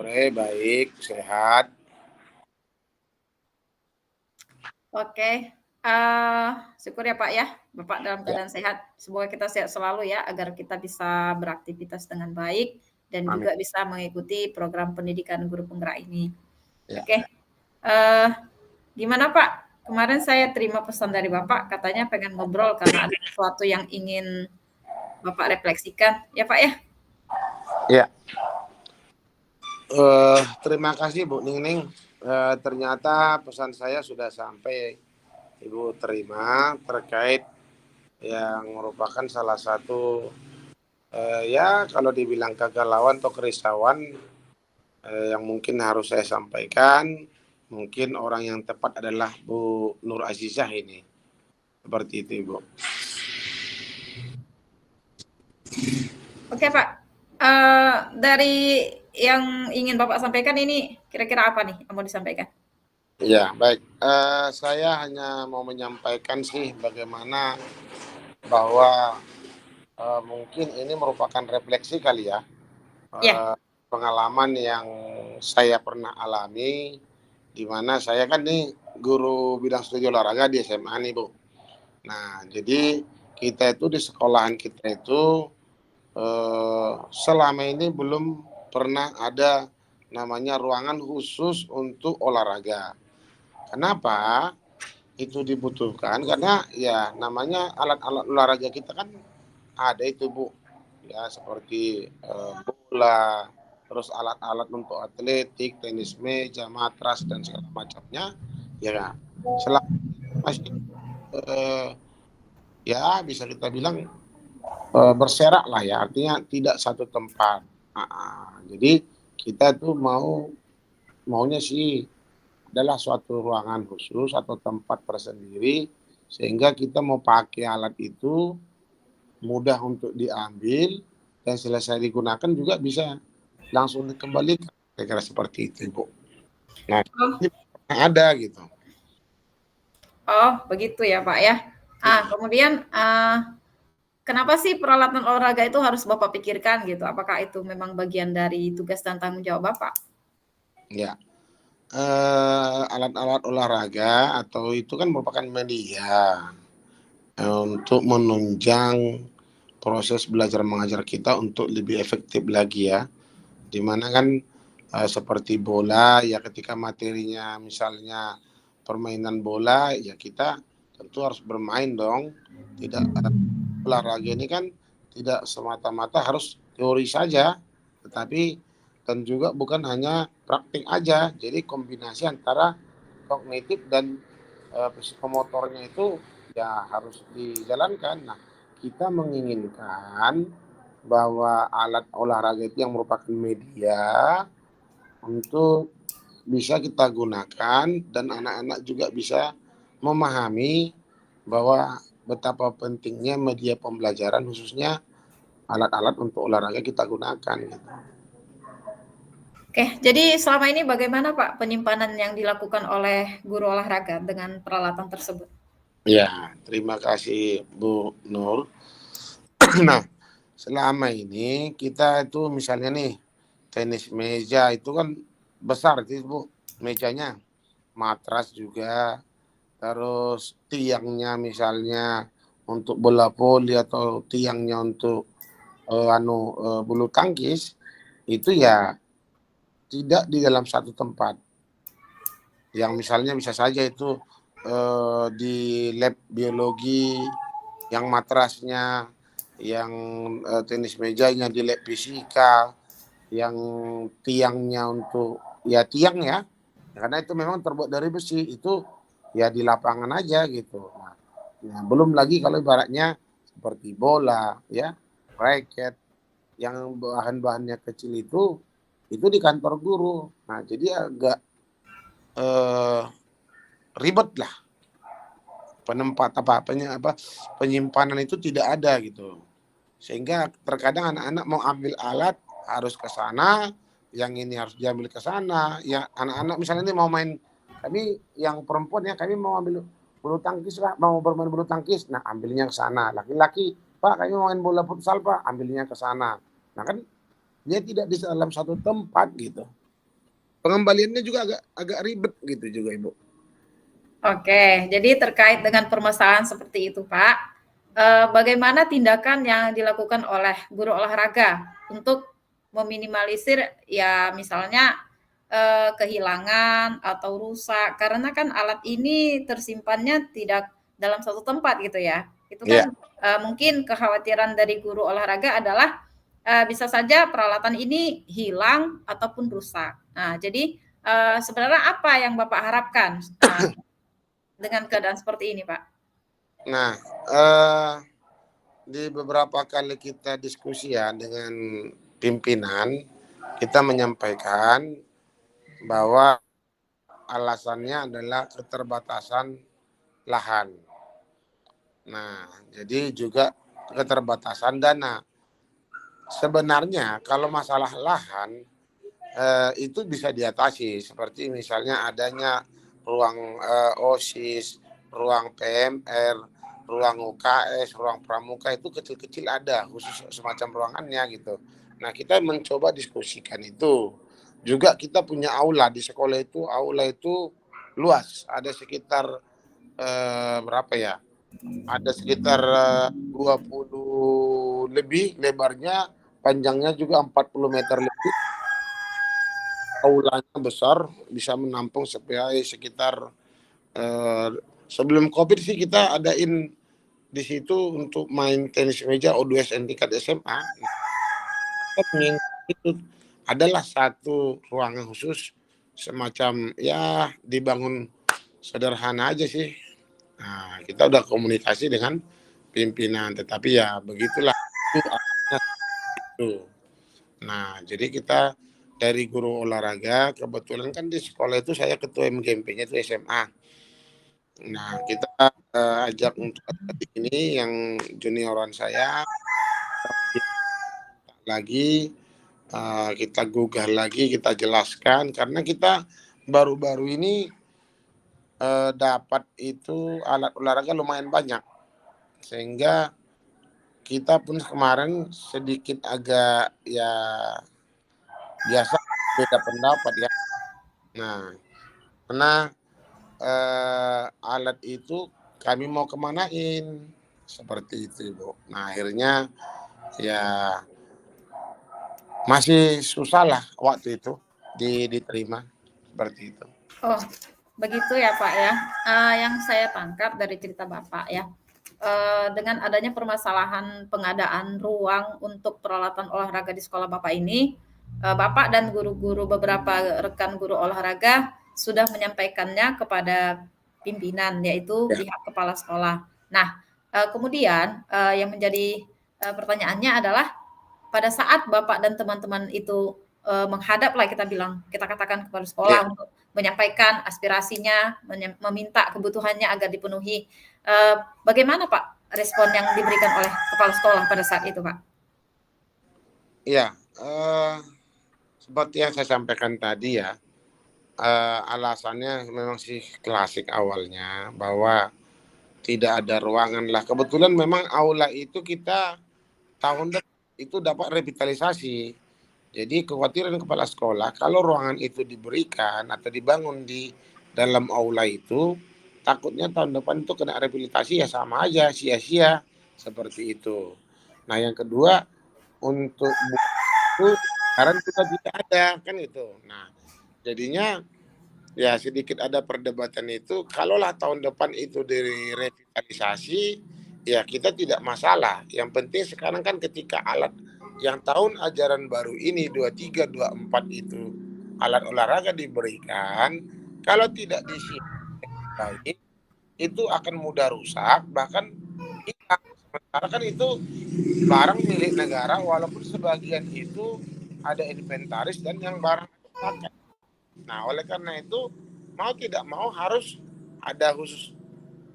sore, baik, sehat. Oke, syukur ya Pak ya, Bapak dalam keadaan sehat. Semoga kita sehat selalu ya, agar kita bisa beraktivitas dengan baik dan Amin. juga bisa mengikuti program pendidikan guru penggerak ini. Ya. Oke, gimana Pak? Kemarin saya terima pesan dari Bapak, katanya pengen ngobrol karena ada sesuatu yang ingin Bapak refleksikan, ya Pak ya? Ya. Terima kasih Bu Ning. Ternyata pesan saya sudah sampai Ibu terima terkait yang merupakan salah satu ya kalau dibilang kegalauan atau kerisauan yang mungkin harus saya sampaikan. Mungkin orang yang tepat adalah Bu Nur Azizah ini. Seperti itu Ibu. Oke Pak, dari yang ingin Bapak sampaikan ini kira-kira apa nih yang mau disampaikan? Ya, baik. Saya hanya mau menyampaikan sih bagaimana bahwa mungkin ini merupakan refleksi kali ya. Ya. Pengalaman yang saya pernah alami, di mana saya kan nih guru bidang studi olahraga di SMA nih Bu. Nah, jadi kita itu di sekolahan kita itu selama ini belum pernah ada namanya ruangan khusus untuk olahraga. Kenapa itu dibutuhkan? Karena ya namanya alat-alat olahraga kita kan ada itu Bu, ya seperti bola, terus alat-alat untuk atletik, tenis meja, matras dan segala macamnya, ya selama masih ya bisa kita bilang berserak lah ya, artinya tidak satu tempat. Jadi kita tuh maunya sih adalah suatu ruangan khusus atau tempat tersendiri sehingga kita mau pakai alat itu mudah untuk diambil dan selesai digunakan juga bisa langsung dikembalikan. Kira-kira seperti itu, Bu. Nah, ini ada gitu. Oh, begitu ya, Pak ya. Kemudian kenapa sih peralatan olahraga itu harus Bapak pikirkan gitu? Apakah itu memang bagian dari tugas dan tanggung jawab Bapak? Ya. Alat-alat olahraga atau itu kan merupakan media untuk menunjang proses belajar mengajar kita untuk lebih efektif lagi ya. Dimana kan seperti bola ya ketika materinya misalnya permainan bola ya kita tentu harus bermain dong. Tidak olahraga ini kan tidak semata-mata harus teori saja, tetapi dan juga bukan hanya praktik aja. Jadi kombinasi antara kognitif dan psikomotornya itu ya harus dijalankan. Nah, kita menginginkan bahwa alat olahraga itu yang merupakan media untuk bisa kita gunakan dan anak-anak juga bisa memahami bahwa betapa pentingnya media pembelajaran khususnya alat-alat untuk olahraga kita gunakan gitu. Oke, jadi selama ini bagaimana Pak penyimpanan yang dilakukan oleh guru olahraga dengan peralatan tersebut? Ya, terima kasih Bu Nur. Nah, selama ini kita itu misalnya nih tenis meja itu kan besar sih Bu mejanya, matras juga, terus tiangnya misalnya untuk bola voli atau tiangnya untuk bulu tangkis itu ya tidak di dalam satu tempat. Yang misalnya bisa saja itu di lab biologi, yang matrasnya, yang tenis mejanya di lab fisika, yang tiangnya untuk ya tiang ya, karena itu memang terbuat dari besi itu ya di lapangan aja gitu. Nah, belum lagi kalau ibaratnya seperti bola ya, raket yang bahan-bahannya kecil itu di kantor guru. Nah, jadi agak ribet lah penyimpanan itu tidak ada gitu, sehingga terkadang anak-anak mau ambil alat harus ke sana, yang ini harus diambil ke sana. Ya anak-anak misalnya ini mau main, kami yang perempuan ya kami mau ambil bulu tangkis Pak, mau bermain bulu tangkis, nah ambilnya ke sana. Laki-laki Pak kami mau main bola futsal Pak, ambilnya ke sana. Nah kan dia tidak di dalam satu tempat gitu. pengembaliannya juga agak ribet gitu juga Ibu. Oke, jadi terkait dengan permasalahan seperti itu Pak, bagaimana tindakan yang dilakukan oleh guru olahraga untuk meminimalisir ya misalnya kehilangan atau rusak, karena kan alat ini tersimpannya tidak dalam satu tempat gitu ya. Itu kan mungkin kekhawatiran dari guru olahraga adalah bisa saja peralatan ini hilang ataupun rusak. Nah, jadi sebenarnya apa yang Bapak harapkan dengan keadaan seperti ini, Pak? Nah, di beberapa kali kita diskusi ya dengan pimpinan, kita menyampaikan bahwa alasannya adalah keterbatasan lahan. Nah, jadi juga keterbatasan dana. Sebenarnya kalau masalah lahan itu bisa diatasi, seperti misalnya adanya ruang OSIS, ruang PMR, ruang UKS, ruang pramuka itu kecil-kecil ada, khusus semacam ruangannya gitu. Nah, kita mencoba diskusikan itu. Juga kita punya aula di sekolah itu, aula itu luas, ada sekitar berapa ya? Ada sekitar 20 lebih lebarnya, panjangnya juga 40 meter lebih. Aulanya besar, bisa menampung sekitar sebelum COVID sih kita adain di situ untuk main tenis meja O2SN tingkat SMA. Itu adalah satu ruangan khusus semacam ya dibangun sederhana aja sih. Nah, kita udah komunikasi dengan pimpinan, tetapi ya begitulah itu. Nah, jadi kita dari guru olahraga, kebetulan kan di sekolah itu saya ketua MGMP-nya itu SMA. Nah, kita ajak untuk ini yang junioran saya lagi kita gugah lagi, kita jelaskan karena kita baru-baru ini dapat itu alat olahraga lumayan banyak, sehingga kita pun kemarin sedikit agak ya biasa beda pendapat ya. Nah, karena alat itu kami mau kemanain seperti itu Ibu. Nah, akhirnya ya masih susah lah waktu itu diterima seperti itu. Oh, begitu ya Pak ya. Yang saya tangkap dari cerita Bapak ya, dengan adanya permasalahan pengadaan ruang untuk peralatan olahraga di sekolah Bapak ini, Bapak dan guru-guru beberapa rekan guru olahraga sudah menyampaikannya kepada pimpinan, yaitu pihak kepala sekolah. Nah, kemudian yang menjadi pertanyaannya adalah pada saat Bapak dan teman-teman itu menghadaplah kita katakan kepada sekolah untuk menyampaikan aspirasinya, meminta kebutuhannya agar dipenuhi. Bagaimana Pak respon yang diberikan oleh kepala sekolah pada saat itu Pak? Iya, seperti yang saya sampaikan tadi ya, alasannya memang sih klasik awalnya bahwa tidak ada ruangan lah. Kebetulan memang aula itu kita tahun depan itu dapat revitalisasi. Jadi kekhawatiran kepala sekolah kalau ruangan itu diberikan atau dibangun di dalam aula itu, takutnya tahun depan itu kena rehabilitasi ya sama aja sia-sia seperti itu. Nah, yang kedua untuk buku sekarang juga tidak ada kan itu. Nah, jadinya ya sedikit ada perdebatan itu. Kalaulah tahun depan itu direvitalisasi, ya kita tidak masalah. Yang penting sekarang kan ketika alat yang tahun ajaran baru ini 23-24 itu alat olahraga diberikan, kalau tidak disimpan baik itu akan mudah rusak, bahkan hilang. Sementara kan itu barang milik negara, walaupun sebagian itu ada inventaris dan yang barang pakai. Nah, oleh karena itu mau tidak mau harus ada khusus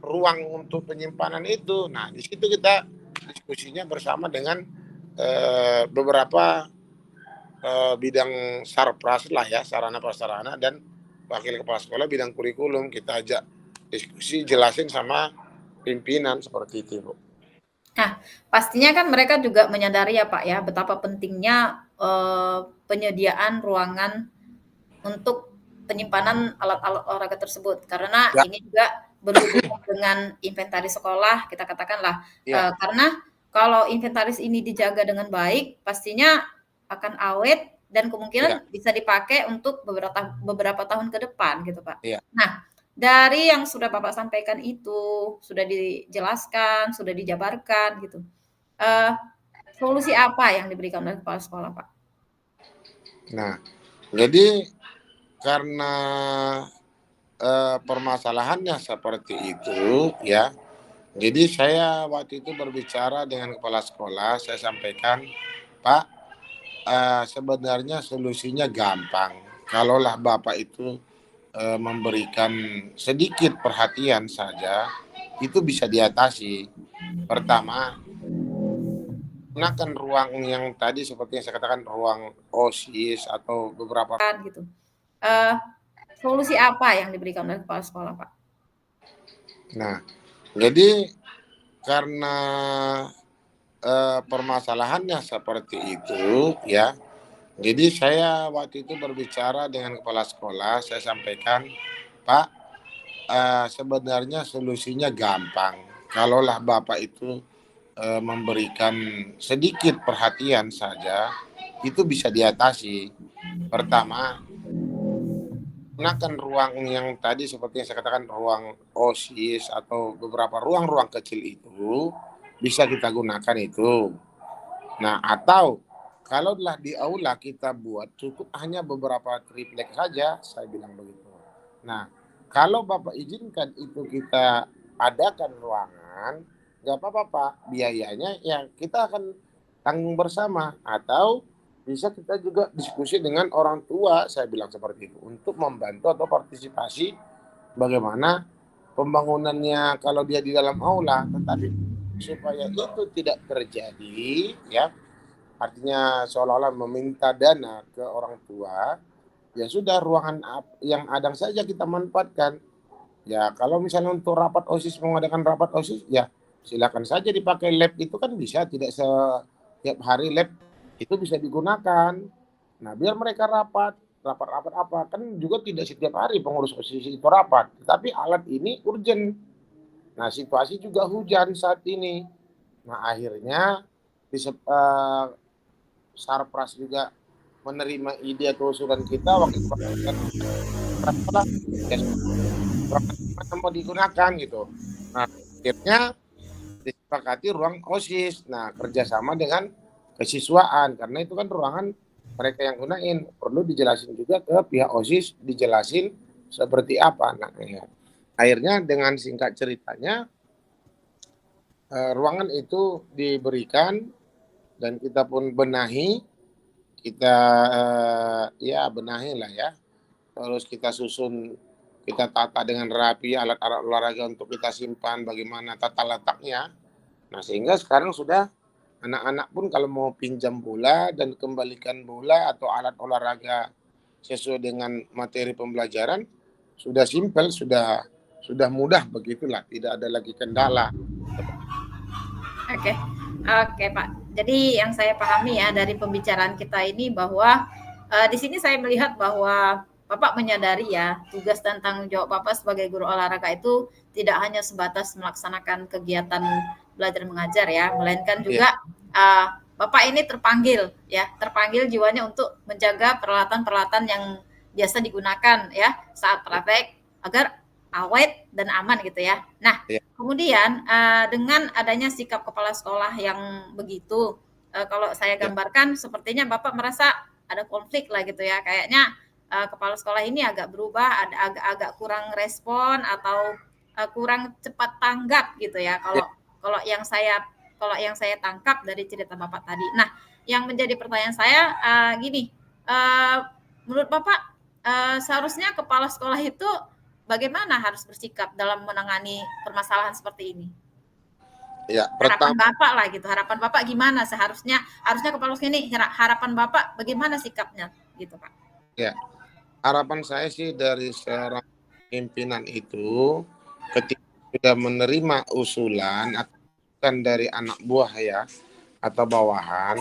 ruang untuk penyimpanan itu. Nah, di situ kita diskusinya bersama dengan beberapa bidang sarpras lah ya, sarana prasarana, dan wakil kepala sekolah bidang kurikulum. Kita ajak diskusi, jelasin sama pimpinan seperti itu, Bu. Nah, pastinya kan mereka juga menyadari ya Pak ya, betapa pentingnya penyediaan ruangan untuk penyimpanan alat-alat olahraga tersebut. Karena Ya, ini juga berhubungan dengan inventaris sekolah, kita katakanlah. ya, Karena kalau inventaris ini dijaga dengan baik, pastinya akan awet dan ya, kemungkinan bisa dipakai untuk beberapa tahun ke depan gitu, Pak. ya. Nah, dari yang sudah Bapak sampaikan itu, sudah dijelaskan, sudah dijabarkan gitu, eee, solusi apa yang diberikan oleh kepala sekolah, Pak? Nah, jadi karena permasalahannya seperti itu ya. Jadi saya waktu itu berbicara dengan kepala sekolah, saya sampaikan, Pak, sebenarnya solusinya gampang. Kalaulah Bapak itu memberikan sedikit perhatian saja, itu bisa diatasi. Pertama, gunakan ruang yang tadi seperti yang saya katakan, ruang OSIS atau beberapa. Kan gitu. Eee, Solusi apa yang diberikan oleh kepala sekolah, Pak? Nah, jadi karena permasalahannya seperti itu ya. Jadi saya waktu itu berbicara dengan kepala sekolah, saya sampaikan, Pak, sebenarnya solusinya gampang. Kalaulah Bapak itu memberikan sedikit perhatian saja, itu bisa diatasi. Pertama, gunakan ruang yang tadi seperti yang saya katakan, ruang OSIS atau beberapa ruang-ruang kecil itu bisa kita gunakan itu. Nah, atau kalaulah di aula kita buat cukup hanya beberapa triplek saja, saya bilang begitu. Nah, kalau Bapak izinkan itu kita adakan ruangan, nggak apa-apa Pak, biayanya ya kita akan tanggung bersama. Atau bisa kita juga diskusi dengan orang tua, saya bilang seperti itu, untuk membantu atau partisipasi bagaimana pembangunannya kalau dia di dalam aula, tetapi supaya itu tidak terjadi ya, artinya seolah-olah meminta dana ke orang tua, ya sudah ruangan yang ada saja kita manfaatkan. Ya kalau misalnya untuk rapat OSIS, mengadakan rapat OSIS, ya silakan saja dipakai lab, itu kan bisa, tidak setiap hari lab itu bisa digunakan. Nah biar mereka rapat apa, kan juga tidak setiap hari pengurus OSIS itu rapat, tapi alat ini urgent. Nah situasi juga hujan saat ini. Nah akhirnya Sarpras juga menerima ide atau usulan kita, waktu itu lah ya mana mau digunakan gitu. Nah akhirnya disepakati ruang OSIS. Nah kerjasama dengan kesiswaan, karena itu kan ruangan mereka yang gunain, perlu dijelasin juga ke pihak OSIS, dijelasin seperti apa. Nah ya. Akhirnya dengan singkat ceritanya ruangan itu diberikan dan kita pun benahi, kita ya benahi lah ya, terus kita susun, kita tata dengan rapi alat-alat olahraga untuk kita simpan, bagaimana tata letaknya. Nah sehingga sekarang sudah anak-anak pun kalau mau pinjam bola dan kembalikan bola atau alat olahraga sesuai dengan materi pembelajaran, sudah simpel, sudah mudah, begitulah, tidak ada lagi kendala. Oke, oke Pak. Jadi yang saya pahami ya dari pembicaraan kita ini bahwa di sini saya melihat bahwa Bapak menyadari ya tugas dan tanggung jawab Bapak sebagai guru olahraga itu tidak hanya sebatas melaksanakan kegiatan belajar mengajar ya, melainkan Ya, juga Bapak ini terpanggil ya, terpanggil jiwanya untuk menjaga peralatan-peralatan yang biasa digunakan ya saat praktek agar awet dan aman gitu ya. Nah, ya, kemudian dengan adanya sikap kepala sekolah yang begitu, kalau saya ya, gambarkan sepertinya Bapak merasa ada konflik lah gitu ya, kayaknya kepala sekolah ini agak berubah, ada agak kurang respon atau kurang cepat tanggap gitu ya. ya, Kalau yang saya tangkap dari cerita Bapak tadi. Nah, yang menjadi pertanyaan saya gini, menurut Bapak seharusnya kepala sekolah itu bagaimana harus bersikap dalam menangani permasalahan seperti ini? ya. Harapan Pertama, Bapak lah gitu. Harapan Bapak gimana harusnya kepala sekolah ini harapan Bapak bagaimana sikapnya gitu, Pak? ya, harapan saya sih dari seorang pimpinan itu, ketika sudah menerima usulan atau dari anak buah ya atau bawahan,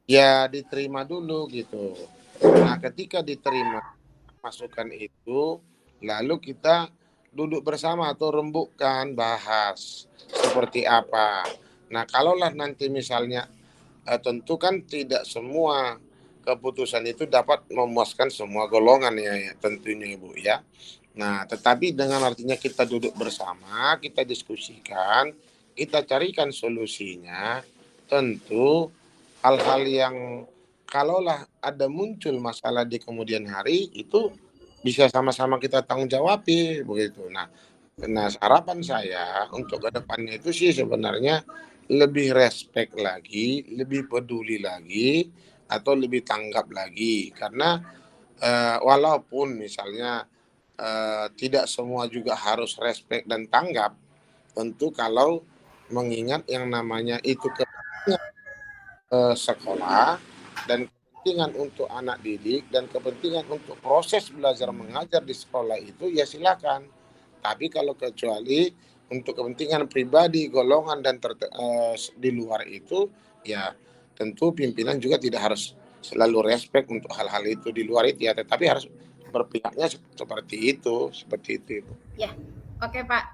ya diterima dulu gitu. Nah ketika diterima, masukan itu, lalu kita duduk bersama atau rembukkan, bahas seperti apa. Nah, kalaulah nanti misalnya tentu kan tidak semua keputusan itu dapat memuaskan semua golongan ya tentunya Ibu ya. Nah, tetapi dengan artinya kita duduk bersama, kita diskusikan, kita carikan solusinya, tentu hal-hal yang kalaulah ada muncul masalah di kemudian hari itu bisa sama-sama kita tanggung jawabi begitu. Nah, harapan saya untuk kedepannya itu sih sebenarnya lebih respect lagi, lebih peduli lagi, atau lebih tanggap lagi. Karena walaupun misalnya tidak semua juga harus respect dan tanggap, tentu kalau mengingat yang namanya itu kepentingan sekolah dan kepentingan untuk anak didik dan kepentingan untuk proses belajar mengajar di sekolah itu ya silakan. Tapi kalau kecuali untuk kepentingan pribadi, golongan dan di luar itu ya tentu pimpinan juga tidak harus selalu respect untuk hal-hal itu di luar itu ya, tetapi harus berpihaknya seperti itu Ibu. Ya, oke Pak.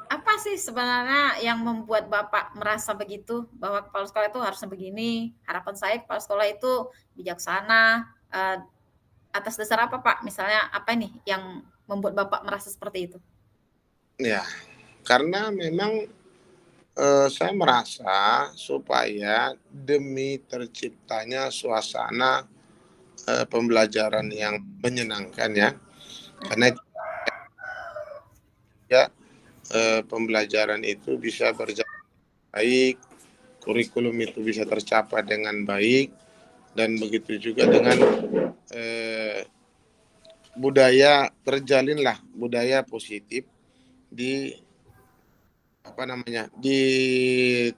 Apa sih sebenarnya yang membuat Bapak merasa begitu bahwa kepala sekolah itu harusnya begini? Harapan saya kepala sekolah itu bijaksana. Atas dasar apa Pak? Misalnya apa nih yang membuat Bapak merasa seperti itu? Ya, karena memang saya merasa supaya demi terciptanya suasana pembelajaran yang menyenangkan ya, karena ya pembelajaran itu bisa berjalan baik, kurikulum itu bisa tercapai dengan baik, dan begitu juga dengan budaya, terjalinlah budaya positif di di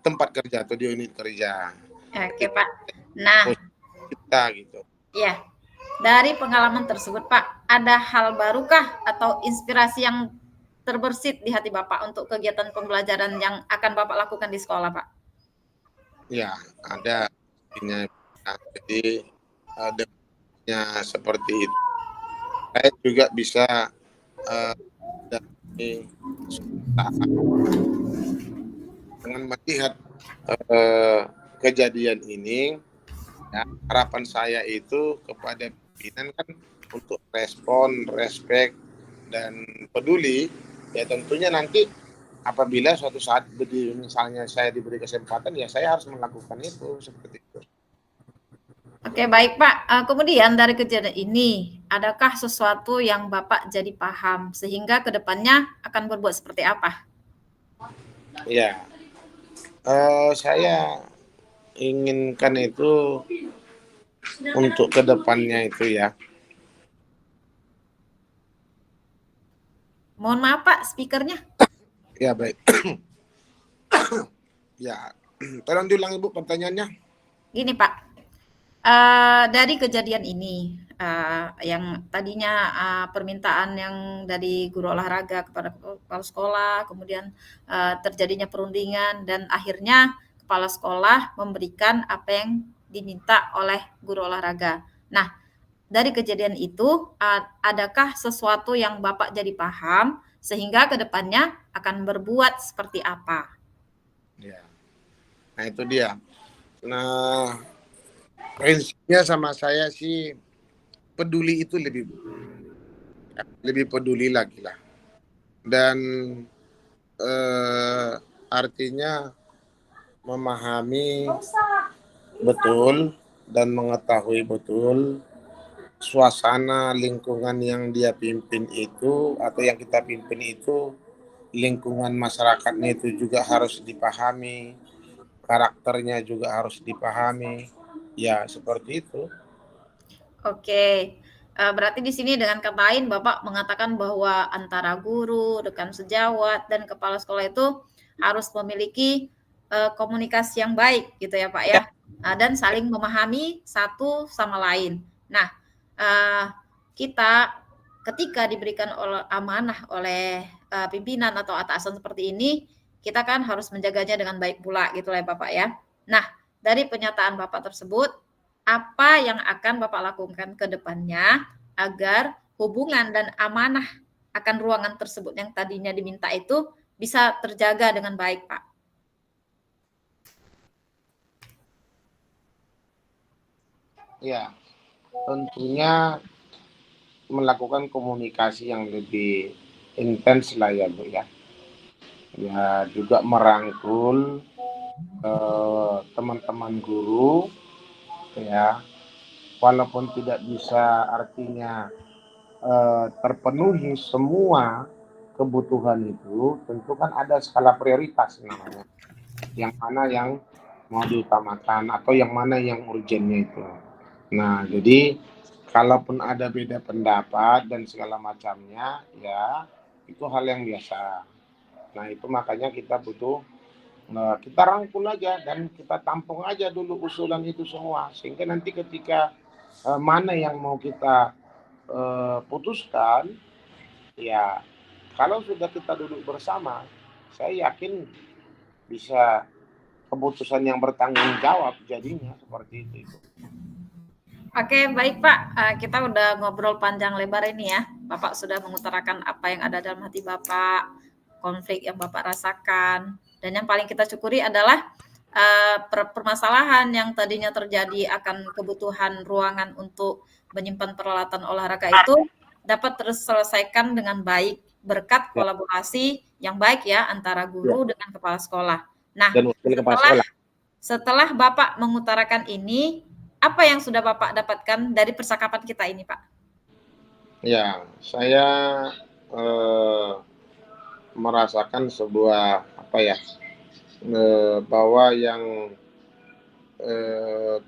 tempat kerja atau di unit kerja. Oke Pak. Nah, kita gitu. Ya, dari pengalaman tersebut Pak, ada hal barukah atau inspirasi yang terbersit di hati Bapak untuk kegiatan pembelajaran yang akan Bapak lakukan di sekolah Pak? Ya, ada. Jadi dengannya seperti itu, saya juga bisa dengan melihat kejadian ini, ya, harapan saya itu kepada pimpinan kan untuk respon, respect, dan peduli, ya tentunya nanti apabila suatu saat misalnya saya diberi kesempatan, ya saya harus melakukan itu, seperti itu. Oke, baik Pak. Kemudian dari kejadian ini, adakah sesuatu yang Bapak jadi paham sehingga kedepannya akan berbuat seperti apa? Ya, saya inginkan itu untuk kedepannya itu ya. Mohon maaf Pak, speakernya. Ya, baik. Ya, tolong diulang Ibu pertanyaannya. Gini Pak, dari kejadian ini, yang tadinya permintaan yang dari guru olahraga kepada kepala sekolah, kemudian terjadinya perundingan, dan akhirnya kepala sekolah memberikan apa yang diminta oleh guru olahraga. Nah, dari kejadian itu, adakah sesuatu yang Bapak jadi paham sehingga kedepannya akan berbuat seperti apa? Ya, nah itu dia. Nah, prinsipnya sama saya sih peduli itu lebih peduli lagi lah, dan artinya memahami betul dan mengetahui betul suasana lingkungan yang dia pimpin itu atau yang kita pimpin itu, lingkungan masyarakatnya itu juga harus dipahami, karakternya juga harus dipahami, ya seperti itu. Oke, berarti di sini dengan kata lain Bapak mengatakan bahwa antara guru, rekan sejawat, dan kepala sekolah itu harus memiliki komunikasi yang baik gitu ya Pak ya, dan saling memahami satu sama lain. Nah, kita ketika diberikan amanah oleh pimpinan atau atasan seperti ini, kita kan harus menjaganya dengan baik pula gitu ya Bapak ya. Nah, dari pernyataan Bapak tersebut, apa yang akan Bapak lakukan ke depannya agar hubungan dan amanah akan ruangan tersebut yang tadinya diminta itu bisa terjaga dengan baik, Pak? Ya, tentunya melakukan komunikasi yang lebih intens lah ya Bu ya. Ya juga merangkul teman-teman guru ya, walaupun tidak bisa artinya terpenuhi semua kebutuhan itu, tentu kan ada skala prioritas namanya. Yang mana yang mau diutamakan atau yang mana yang urgennya itu. Nah, jadi kalaupun ada beda pendapat dan segala macamnya, ya itu hal yang biasa. Nah, itu makanya kita butuh kita rangkul aja dan kita tampung aja dulu usulan itu semua, sehingga nanti ketika mana yang mau kita putuskan, ya kalau sudah kita duduk bersama, saya yakin bisa keputusan yang bertanggung jawab jadinya seperti itu. Oke, baik Pak. Kita udah ngobrol panjang lebar ini ya. Bapak sudah mengutarakan apa yang ada dalam hati Bapak, konflik yang Bapak rasakan. Dan yang paling kita syukuri adalah permasalahan yang tadinya terjadi akan kebutuhan ruangan untuk menyimpan peralatan olahraga itu dapat terselesaikan dengan baik berkat Ya. kolaborasi yang baik ya antara guru dengan kepala sekolah. Nah, Dan wakil kepala sekolah. setelah Bapak mengutarakan ini, apa yang sudah Bapak dapatkan dari percakapan kita ini, Pak? Ya, saya merasakan sebuah bahwa yang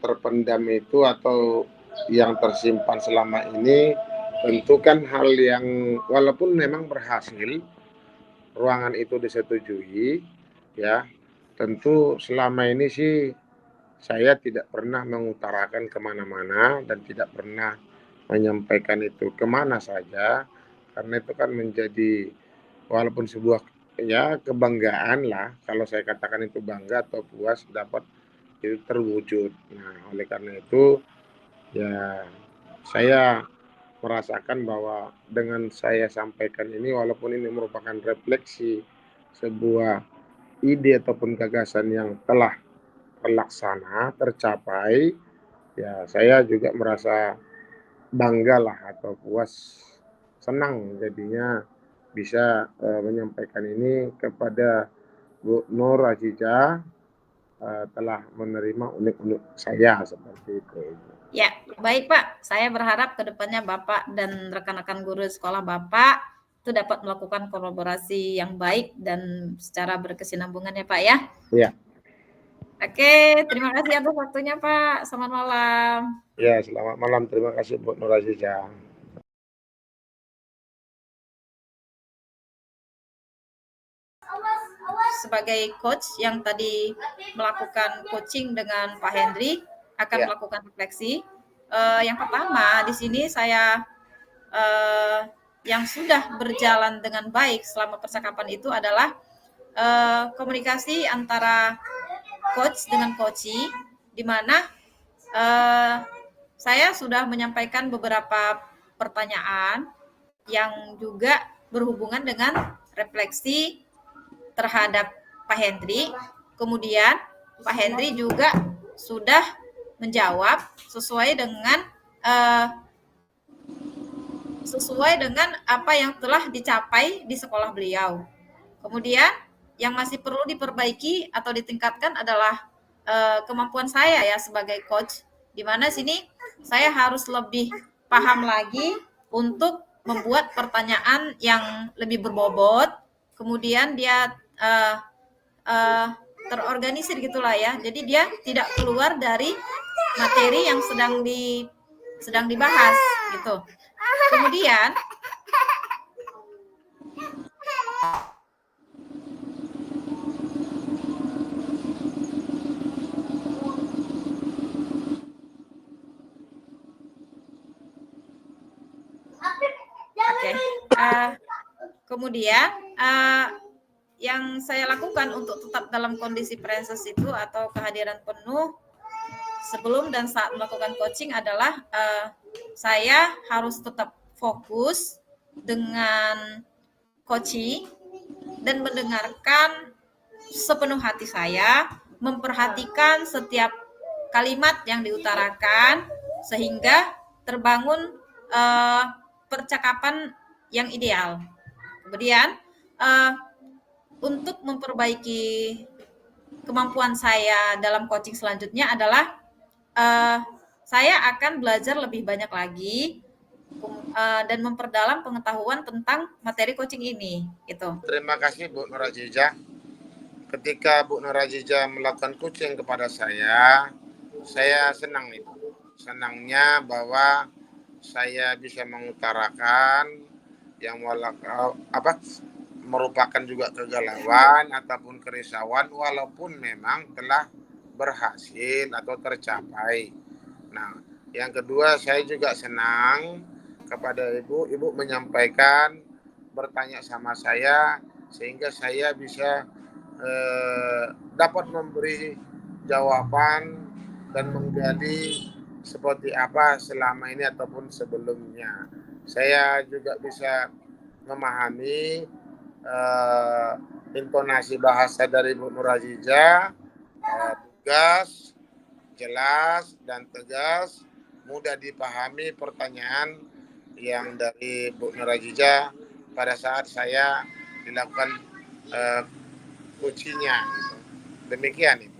terpendam itu atau yang tersimpan selama ini tentu kan hal yang walaupun memang berhasil ruangan itu disetujui, ya tentu selama ini sih saya tidak pernah mengutarakan kemana-mana dan tidak pernah menyampaikan itu kemana saja, karena itu kan menjadi walaupun sebuah ya kebanggaan lah, kalau saya katakan itu bangga atau puas dapat itu terwujud. Nah, oleh karena itu ya saya merasakan bahwa dengan saya sampaikan ini, walaupun ini merupakan refleksi sebuah ide ataupun gagasan yang telah terlaksana, tercapai, ya saya juga merasa bangga lah atau puas, senang jadinya bisa menyampaikan ini kepada Bu Nur Azizah, telah menerima unek-unek saya seperti itu. Ya, baik Pak. Saya berharap ke depannya Bapak dan rekan-rekan guru sekolah Bapak itu dapat melakukan kolaborasi yang baik dan secara berkesinambungan ya Pak ya. Iya. Oke, terima kasih atas waktunya Pak. Selamat malam. Ya, selamat malam. Terima kasih Bu Nur Azizah. Sebagai coach yang tadi melakukan coaching dengan Pak Hendri akan melakukan refleksi. Yang pertama di sini saya yang sudah berjalan dengan baik selama percakapan itu adalah komunikasi antara coach dengan coachee, di mana saya sudah menyampaikan beberapa pertanyaan yang juga berhubungan dengan refleksi terhadap Pak Hendri. Kemudian Pak Hendri juga sudah menjawab sesuai dengan apa yang telah dicapai di sekolah beliau. Kemudian yang masih perlu diperbaiki atau ditingkatkan adalah kemampuan saya ya sebagai coach, di mana sini saya harus lebih paham lagi untuk membuat pertanyaan yang lebih berbobot, kemudian dia terorganisir gitulah ya. Jadi dia tidak keluar dari materi yang sedang dibahas gitu. Kemudian kemudian yang saya lakukan untuk tetap dalam kondisi presence itu atau kehadiran penuh, sebelum dan saat melakukan coaching adalah saya harus tetap fokus dengan coaching dan mendengarkan sepenuh hati saya, memperhatikan setiap kalimat yang diutarakan sehingga terbangun percakapan yang ideal. Kemudian untuk memperbaiki kemampuan saya dalam coaching selanjutnya adalah saya akan belajar lebih banyak lagi dan memperdalam pengetahuan tentang materi coaching ini. Gitu. Terima kasih Bu Nur Azizah. Ketika Bu Nur Azizah melakukan coaching kepada saya senang itu. Senangnya bahwa saya bisa mengutarakan yang merupakan juga kegalauan ataupun kerisauan walaupun memang telah berhasil atau tercapai. Nah, yang kedua saya juga senang kepada ibu menyampaikan, bertanya sama saya sehingga saya bisa dapat memberi jawaban dan menggali seperti apa selama ini ataupun sebelumnya. Saya juga bisa memahami intonasi bahasa dari Bu Nur Azizah, tegas, jelas dan tegas, mudah dipahami pertanyaan yang dari Bu Nur Azizah pada saat saya dilakukan coachingnya. Demikian.